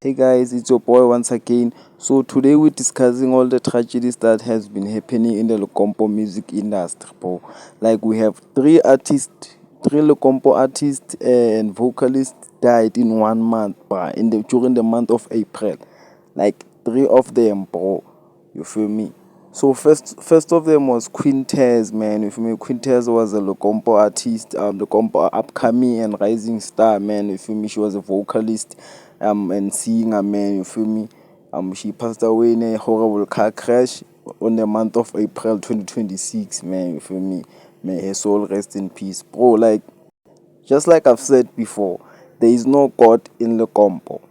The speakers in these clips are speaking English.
Hey guys, it's your boy once again. So today we're discussing all the tragedies that has been happening in the Lekompo music industry, bro. Like we have three Lekompo artists and vocalists died in 1 month, bro, during the month of April. Like three of them, bro. You feel me? So first of them was Quintez, man. You feel me? Quintez was a Lekompo artist, Lekompo upcoming and rising star, man. You feel me? She was a vocalist, and singer, man. You feel me? She passed away in a horrible car crash on the month of April 2026, man. You feel me? May her soul rest in peace, bro. Like just like I've said before, there is no God in Lekompo.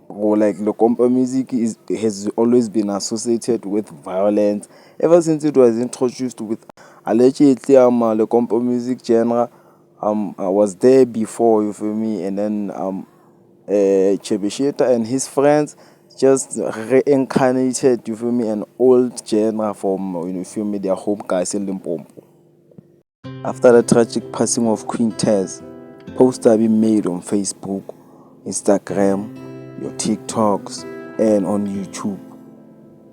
Or like Lekompo music has always been associated with violence ever since it was introduced with allegedly Lekompo music genre was there before, you feel me, and then Chebisheta and his friends just reincarnated, you feel me, an old genre from, you feel me, their home guys in Limpopo. After the tragic passing of Quintez, posts have been made on Facebook, Instagram, your TikToks, and on YouTube.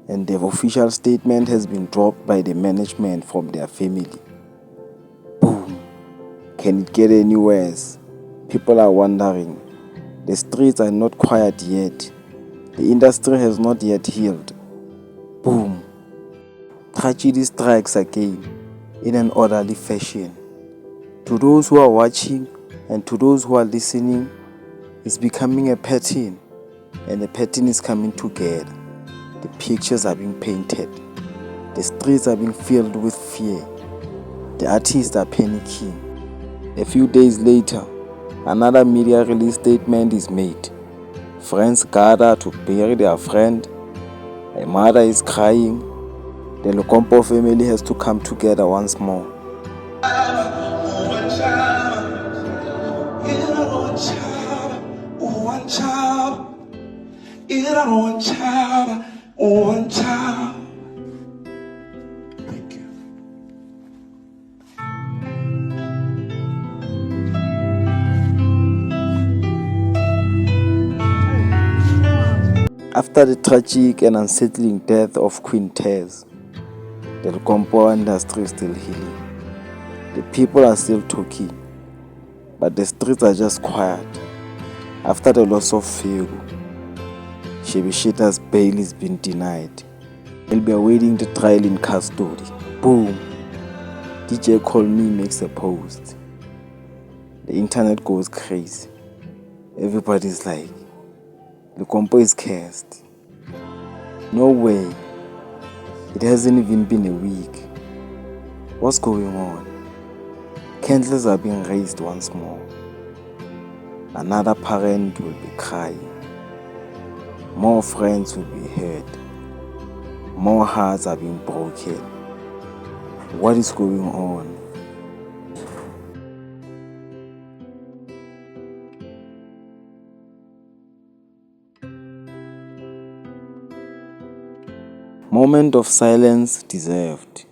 And the official statement has been dropped by the management from their family. Boom. Can it get any worse? People are wondering. The streets are not quiet yet. The industry has not yet healed. Boom. Tragedy strikes again in an orderly fashion. To those who are watching and to those who are listening, it's becoming a pattern, and the pattern is coming together. The pictures are being painted. The streets are being filled with fear. The artists are panicking. A few days later, another media release statement is made. Friends gather to bury their friend. A mother is crying. The Lekompo family has to come together once more. Thank you. After the tragic and unsettling death of Quintez, the Lekompo industry is still healing. The people are still talking, but the streets are just quiet. After the loss of Fego, Shebisheta's bail has been denied. He'll be awaiting the trial in custody. Boom! DJ Call Me makes a post. The internet goes crazy. Everybody's like, Lekompo is cursed. No way. It hasn't even been a week. What's going on? Candles are being raised once more. Another parent will be crying. More friends will be hurt. More hearts are being broken. What is going on? Moment of silence deserved.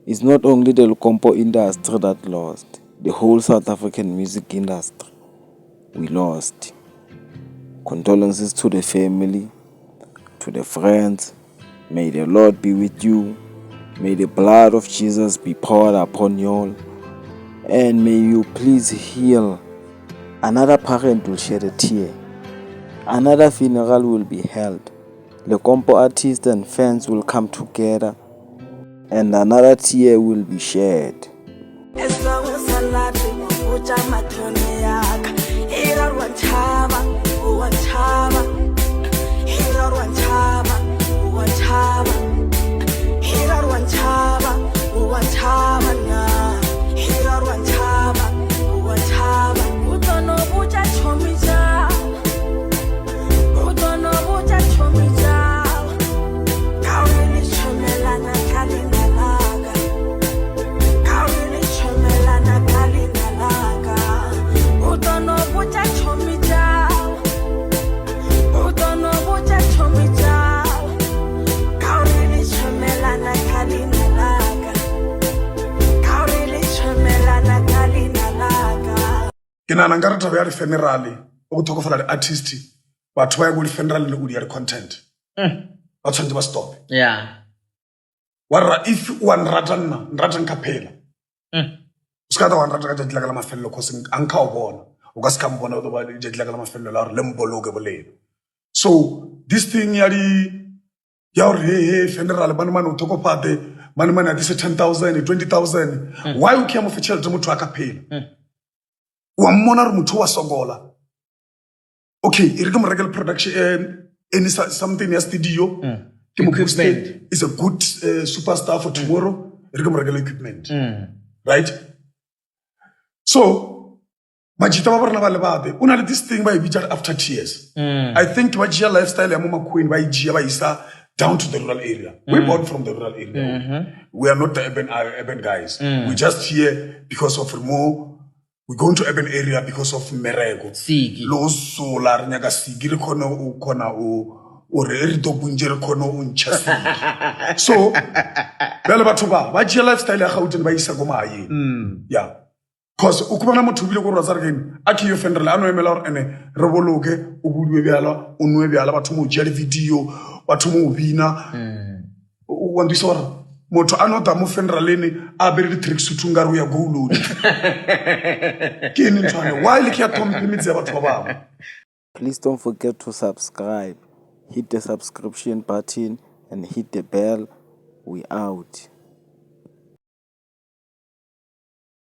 It's not only the Lekompo industry that lost, the whole South African music industry. We lost. Condolences to the family, to the friends. May the Lord be with you. May the blood of Jesus be poured upon you all. And may you please heal. Another parent will shed a tear. Another funeral will be held. Lekompo artists and fans will come together, and another tear will be shed. Ke nana nka re taba ya di-funeral o go tlhokofala di-artist batho ba ya go di-funeral le go di content ba tshwanetse ba stop. Yeah. If one nrata nka phela o ska da one rata ka tšatši la ka la mafelelo cause anka o bona o ka se ka mbona ba tšatši la ka la mafelelo la gore le mboloke bolelo. So this thing ya gore hey funeral mane o thokopate mane a dise 10,000 20,000 why o ke mo fe tšhelete motho a ka phela wa mmona re motho wa sokola. Okay, e re ke mo rekele production any something ya studio Equipment is a good superstar for tomorrow. E re ke mo rekele equipment, right? So majita ba borena ba le bate o na le this thing ba e bitša after tears. I think ba tšea lifestyle ya mo makweng ba e tšea ba isa down to the rural area. We're born from the rural area. We are not the urban guys. We just here because of more. We go into urban area because of merego. Sigi. Lo sola re nyaka sigi re khona o re re to bunje re khona o ntšha sigi. So bele batho ba tšea lifestyle ya Gauteng ba isa go mae. Yeah. Because o kubana motho bile go rotsa re keng a ke yo funeral a no emela gore ene re boloke o budiwe bjala o nwe bjala batho mo tšea video batho mo bina o ndisa gore motho a nota mo funeraleni a bere di tricks utungaro ya gouloni ke ene ntshwane why le ke ya tlhomphe metse ya batho ba bangwe. Please don't forget to subscribe. Hit the subscription button and hit the bell. We out.